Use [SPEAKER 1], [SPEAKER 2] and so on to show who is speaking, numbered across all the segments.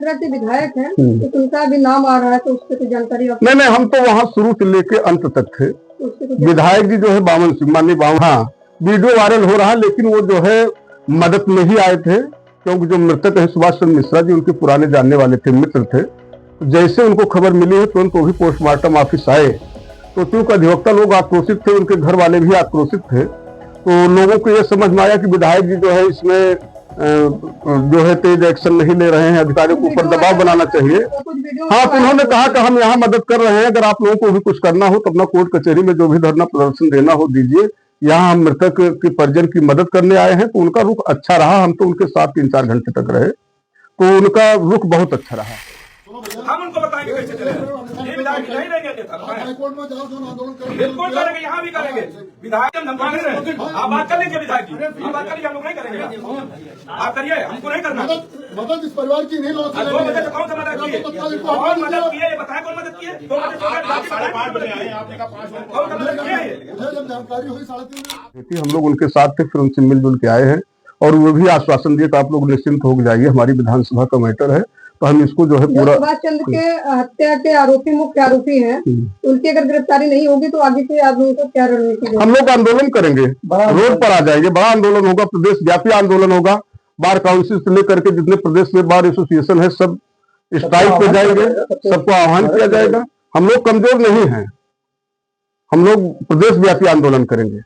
[SPEAKER 1] के विधायक हैं तो उनका भी नाम आ रहा है, तो उससे तो जानकारी
[SPEAKER 2] नहीं, हम तो वहाँ शुरू से लेके अंत तक थे। विधायक जी जो है बावन सिंह, माननीय बावन, हाँ वीडियो वायरल हो रहा है, लेकिन वो जो है मदद में ही आए थे, क्योंकि जो मृतक है सुभाष चंद्र मिश्रा जी उनके पुराने जानने वाले थे, मित्र थे। जैसे उनको खबर मिली है तुरंत वो भी पोस्टमार्टम ऑफिस आए, तो क्योंकि अधिवक्ता लोग आक्रोशित थे, उनके घर वाले भी आक्रोशित थे, तो लोगों को ये समझ में आया कि विधायक जी जो है इसमें जो है तेज एक्शन नहीं ले रहे हैं, अधिकारियों के ऊपर दबाव बनाना चाहिए। हाँ, तो उन्होंने कहा कि हम यहाँ मदद कर रहे हैं, अगर आप लोगों को भी कुछ करना हो तो अपना कोर्ट कचहरी में जो भी धरना प्रदर्शन देना हो दीजिए, यहाँ हम मृतक के परिजन की मदद करने आए हैं। तो उनका रुख अच्छा रहा, हम तो उनके साथ 3-4 घंटे तक रहे, तो उनका रुख बहुत अच्छा रहा।
[SPEAKER 3] हम उनको बताएंगे कैसे चलेगा, ये विधायक नहीं रहेंगे, बिल्कुल करेंगे, यहाँ भी करेंगे। विधायक आप बात कर लीजिए, विधायक जी आप बात करिए, हम लोग नहीं करेंगे, आप करिए, हमको नहीं करना।
[SPEAKER 4] मदद इस परिवार की नहीं,
[SPEAKER 3] 2 बजे कौन सा मदद किए, कौन मदद किए, बताए कौन मदद किए? 2 बजे
[SPEAKER 4] जब जानकारी हुई 3:30
[SPEAKER 2] हम लोग उनके साथ थे, फिर उनसे मिलजुल के आए हैं, और वो भी आश्वासन दिए कि आप लोग निश्चिंत हो जाइए, हमारी विधानसभा का मैटर है, तो हम इसको जो है पूरा।
[SPEAKER 1] सुभाष चंद्र के हत्या के आरोपी, मुख्य आरोपी हैं, उनकी अगर गिरफ्तारी नहीं होगी तो आगे से आप लोगों को क्या रणनीति? हम
[SPEAKER 2] लोग आंदोलन करेंगे, रोड पर आ जाएंगे, बड़ा आंदोलन होगा, प्रदेश व्यापी आंदोलन होगा। बार काउंसिल से लेकर के जितने प्रदेश में बार एसोसिएशन है सब स्ट्राइक पे जाएंगे, सबको आह्वान किया जाएगा। हम लोग कमजोर नहीं हैं, हम लोग प्रदेश व्यापी आंदोलन करेंगे,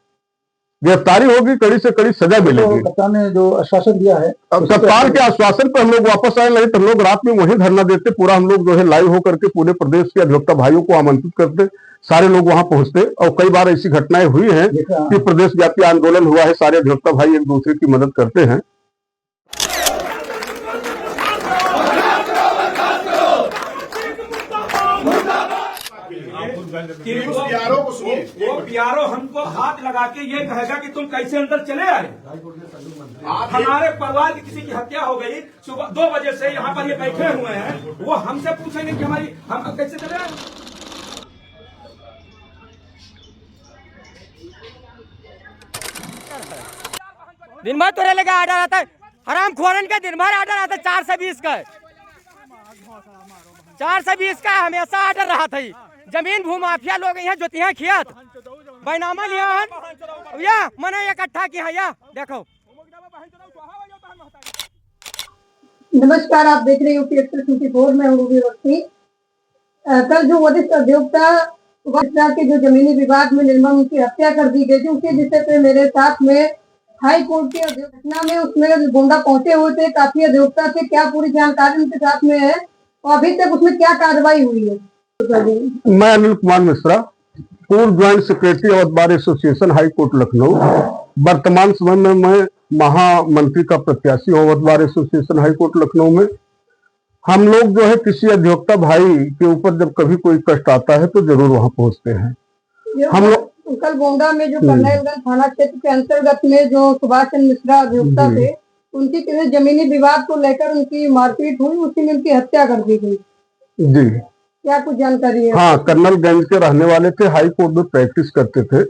[SPEAKER 2] गिरफ्तारी होगी, कड़ी से कड़ी सजा मिलेगी।
[SPEAKER 4] कप्तान ने जो आश्वासन दिया है,
[SPEAKER 2] कप्तान के आश्वासन पर हम लोग वापस आए, नहीं तो हम लोग रात में वहीं धरना देते, पूरा हम लोग जो है लाइव होकर के पूरे प्रदेश के अधिवक्ता भाइयों को आमंत्रित करते, सारे लोग वहां पहुंचते। और कई बार ऐसी घटनाएं हुई हैं कि प्रदेश व्यापी आंदोलन हुआ है, सारे अधिवक्ता भाई एक दूसरे की मदद करते हैं।
[SPEAKER 3] वो PRO हमको हाथ लगा के ये कहेगा कि तुम कैसे अंदर चले आए। हमारे परिवार की किसी की हत्या हो गई, सुबह 2 बजे से यहाँ पर ये बैठे हुए हैं, वो हमसे पूछेंगे कि हम कैसे चले आए।
[SPEAKER 5] दिन भर तोरे लगे आर्डर आता है, हराम खोरन का दिन भर आर्डर आता है 420 का, 420 का हमेशा आर्डर रहा था। जमीन भूमाफिया लोग यहाँ जोतिया खेत बैनामा लिया या मना इकट्ठा किया या देखो।
[SPEAKER 1] नमस्कार, आप देख रहे हो PX24 में हूँ। कल जो वरिष्ठ अधिवक्ता के जो जमीनी विवाद में निर्मम की हत्या कर दी गई थी, उसके विषय पे मेरे साथ में हाई कोर्ट के घटना में उसमें गोंडा पहुंचे हुए थे काफी अधिवक्ता से, क्या पूरी जानकारी उनके साथ में है और अभी तक उसमें क्या कार्रवाई हुई है?
[SPEAKER 2] मैं अनिल कुमार मिश्रा, पूर्व joint secretary Awadh bar association high court Lucknow. वर्तमान समय में मैं महामंत्री का प्रत्याशी हूँ Awadh bar association high court Lucknow में। हम लोग जो है किसी अधिवक्ता भाई के ऊपर जब कभी कोई कष्ट आता है तो जरूर वहाँ पहुँचते हैं। हम लोग
[SPEAKER 1] कल गोंडा में जो कर्नलगंज थाना क्षेत्र के अंतर्गत में जो सुभाष चंद्र मिश्रा अधिवक्ता थे, उनकी किसी जमीनी विवाद को लेकर उनकी मारपीट हुई, उसी में उनकी हत्या कर दी गई।
[SPEAKER 2] जी,
[SPEAKER 1] क्या कुछ जानकारी है?
[SPEAKER 2] हाँ, कर्नलगंज के रहने वाले थे, हाई कोर्ट में प्रैक्टिस करते थे,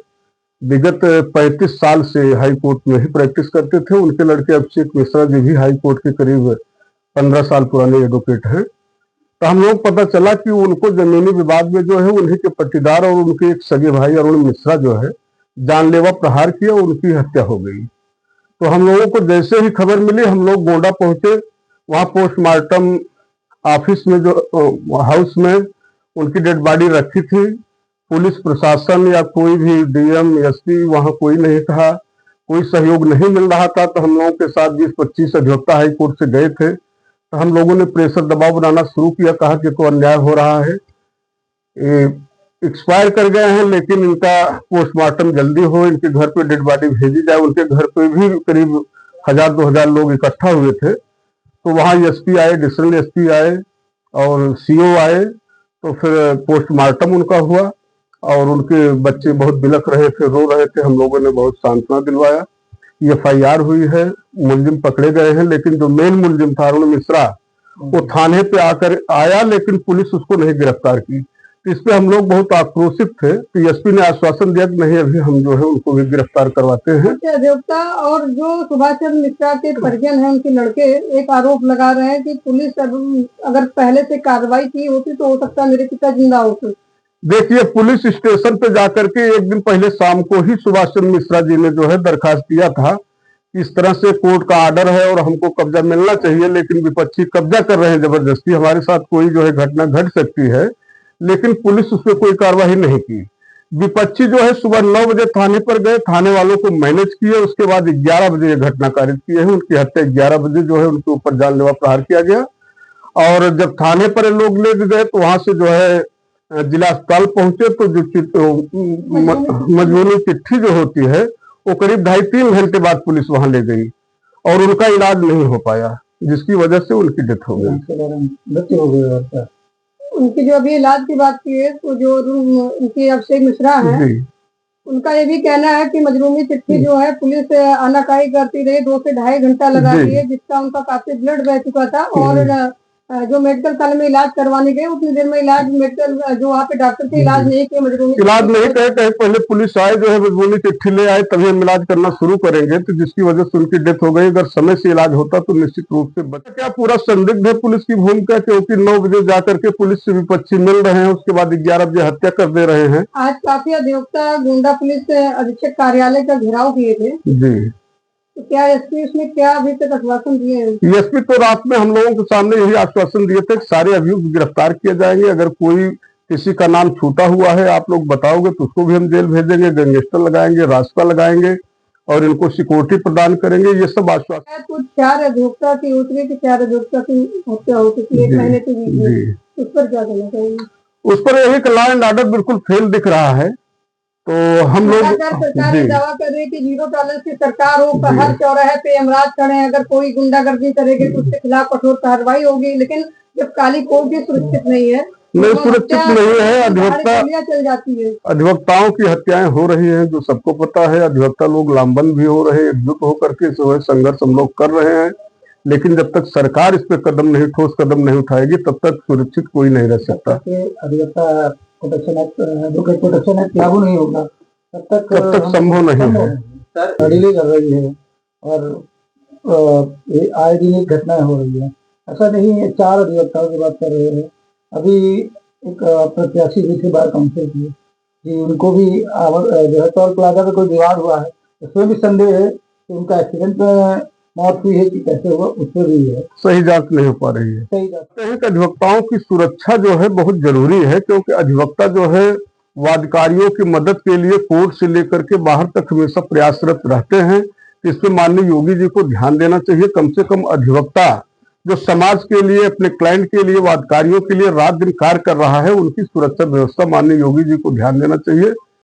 [SPEAKER 2] विगत 35 साल से हाई कोर्ट में ही प्रैक्टिस करते थे। उनके लड़के अभिषेक मिश्रा जी भी हाई कोर्ट के करीब 15 साल पुराने एडवोकेट हैं। तो हम लोग पता चला कि उनको जमीनी विवाद में जो है उन्हीं के पट्टीदार और उनके एक सगे भाई अरुण मिश्रा जो है जानलेवा प्रहार किया, उनकी हत्या हो गई। तो हम लोगों को जैसे ही खबर मिली हम लोग गोंडा पहुंचे, वहां पोस्टमार्टम ऑफिस में जो हाउस में उनकी डेड बॉडी रखी थी। पुलिस प्रशासन या कोई भी DM SP वहां कोई नहीं था, कोई सहयोग नहीं मिल रहा था। तो हम लोगों के साथ 20-25 अधिवक्ता हाई कोर्ट से गए थे, तो हम लोगों ने प्रेशर दबाव बनाना शुरू किया, कहा कि तो अन्याय हो रहा है, एक्सपायर कर गए हैं, लेकिन इनका पोस्टमार्टम जल्दी हो, इनके घर पे डेड बॉडी भेजी जाए। उनके घर पे भी करीब 1000-2000 लोग इकट्ठा हुए थे। तो वहाँ SP आए, एडिशनल SP आए और CO आए, तो फिर पोस्टमार्टम उनका हुआ और उनके बच्चे बहुत बिलख रहे थे, रो रहे थे। हम लोगों ने बहुत सांत्वना दिलवाया। FIR हुई है, मुलजिम पकड़े गए हैं, लेकिन जो मेन मुलजिम था अरुण मिश्रा वो थाने पे आकर आया, लेकिन पुलिस उसको नहीं गिरफ्तार की। तो इस पे हम लोग बहुत आक्रोशित थे। पीएसपी ने आश्वासन दिया कि नहीं, अभी हम जो है उनको भी गिरफ्तार करवाते हैं।
[SPEAKER 1] अधिवक्ता और जो सुभाष चंद्र मिश्रा के परिजन हैं, उनके लड़के एक आरोप लगा रहे हैं कि पुलिस अगर पहले से कार्रवाई की होती तो हो सकता है मेरे पिता जिंदा होते।
[SPEAKER 2] देखिए, पुलिस स्टेशन पे जाकर के एक दिन पहले शाम को ही सुभाष चंद्र मिश्रा जी ने जो है दरखास्त दिया था, इस तरह से कोर्ट का आर्डर है और हमको कब्जा मिलना चाहिए, लेकिन विपक्षी कब्जा कर रहे हैं जबरदस्ती, हमारे साथ कोई जो है घटना घट सकती है, लेकिन पुलिस उस पर कोई कार्रवाई नहीं की। विपक्षी जो है सुबह 9 बजे थाने पर गए, थाने वालों को मैनेज किए, उसके बाद 11 बजे ये घटना कारित किए हैं। उनकी हत्या 11 बजे जो है उनके ऊपर जानलेवा प्रहार किया गया। और जब थाने पर लोग ले गए तो वहां से जो है जिला अस्पताल पहुंचे तो जो मजबूरी चिट्ठी जो होती है वो करीब 2.5-3 घंटे बाद पुलिस वहां ले गई और उनका इलाज नहीं हो पाया, जिसकी वजह से उनकी डेथ हो गई,
[SPEAKER 4] मृत्यु हो गई।
[SPEAKER 1] उनकी जो अभी इलाज की बात की है तो जो उनकी अभिषेक मिश्रा है, उनका ये भी कहना है कि मजरूमी चिट्ठी जो है पुलिस आनाकानी करती रही, 2 से 2.5 घंटा लगा दिए, जिसका उनका काफी ब्लड बह चुका था। और जो मेडिकल कॉलेज में इलाज करवाने गए उतनी देर में इलाज मेडिकल जो वहाँ पे डॉक्टर थे इलाज नहीं किए, मजरूमी
[SPEAKER 2] इलाज नहीं कहे पहले पुलिस आए जो है मजबूरी चिट्ठी ले आए, तभी हम इलाज करना शुरू करेंगे, तो जिसकी वजह से उनकी डेथ हो गई। अगर समय से इलाज होता तो निश्चित रूप से बचा। क्या पूरा संदिग्ध है पुलिस की भूमिका, क्योंकि 9 बजे जाकर के पुलिस से विपक्षी मिल रहे हैं, उसके बाद 11 बजे हत्या कर दे रहे हैं।
[SPEAKER 1] आज काफी अधिवक्ता गोंडा पुलिस अधीक्षक कार्यालय का घेराव किए थे
[SPEAKER 2] जी,
[SPEAKER 1] तो क्या एसपी उसमें क्या अभी तक आश्वासन दिए हैं?
[SPEAKER 2] एसपी तो रात में हम लोगों के सामने यही आश्वासन दिए थे कि सारे अभियुक्त गिरफ्तार किए जाएंगे, अगर कोई किसी का नाम छूटा हुआ है आप लोग बताओगे तो उसको भी हम जेल भेजेंगे, गैंगस्टर लगाएंगे, रास्ता लगाएंगे और इनको सिक्योरिटी प्रदान करेंगे, ये सब आश्वासन।
[SPEAKER 1] कुछ 4 अधिवक्ता की उतरी कि 4 अधिवक्ता की हत्या हो चुकी है 1 महीने के बीच में, उस पर क्या कहना चाहिए?
[SPEAKER 2] उस पर यही लॉ एंड ऑर्डर बिल्कुल फेल दिख रहा है। तो हम लोग
[SPEAKER 1] सरकार दावा कर रही है कि 0 टॉलरेंस की सरकार हो, हर चौराहे पे यमराज खड़े हैं, अगर कोई गुंडागर्दी करेगी तो उसके खिलाफ कठोर कार्रवाई होगी, लेकिन जब काली कोर्ट भी सुरक्षित नहीं है,
[SPEAKER 2] नहीं सुरक्षित नहीं है, अधिवक्ता
[SPEAKER 1] चल जाती है,
[SPEAKER 2] अधिवक्ताओं की हत्याएं हो रही हैं जो सबको पता है, अधिवक्ता लोग लामबंद भी हो रहे हैं, एकजुट होकर के जो है संघर्ष हम लोग कर रहे हैं, लेकिन जब तक सरकार इस पे ठोस कदम नहीं उठाएगी तब तक सुरक्षित कोई नहीं रह सकता।
[SPEAKER 4] अधिवक्ता प्रोटेक्शन एक्ट लागू नहीं होगा तब तक
[SPEAKER 2] संभव नहीं है।
[SPEAKER 4] डिले कर रही है और आए दिन एक घटनाएं हो रही है। ऐसा नहीं है, 4 अधिवक्ताओं की बात कर रहे हैं। अभी एक प्रत्याशी भी थे बार काउंसिल की कि उनको भी जो है टोल प्लाजा पे कोई विवाद हुआ है, उसमें भी संदेह है कि उनका एक्सीडेंट में मौत हुई है कि कैसे हुआ, उसमें भी है
[SPEAKER 2] सही जांच नहीं हो पा रही है।
[SPEAKER 4] सही जांच
[SPEAKER 2] अधिवक्ताओं की सुरक्षा जो है बहुत जरूरी है, क्योंकि अधिवक्ता जो है वादकारियों की मदद के लिए कोर्ट से लेकर के बाहर तक हमेशा प्रयासरत रहते हैं। इस पे माननीय योगी जी को ध्यान देना चाहिए। कम से कम अधिवक्ता जो समाज के लिए, अपने क्लाइंट के लिए, वादकारियों के लिए रात दिन कार्य कर रहा है, उनकी सुरक्षा व्यवस्था माननीय योगी जी को ध्यान देना चाहिए।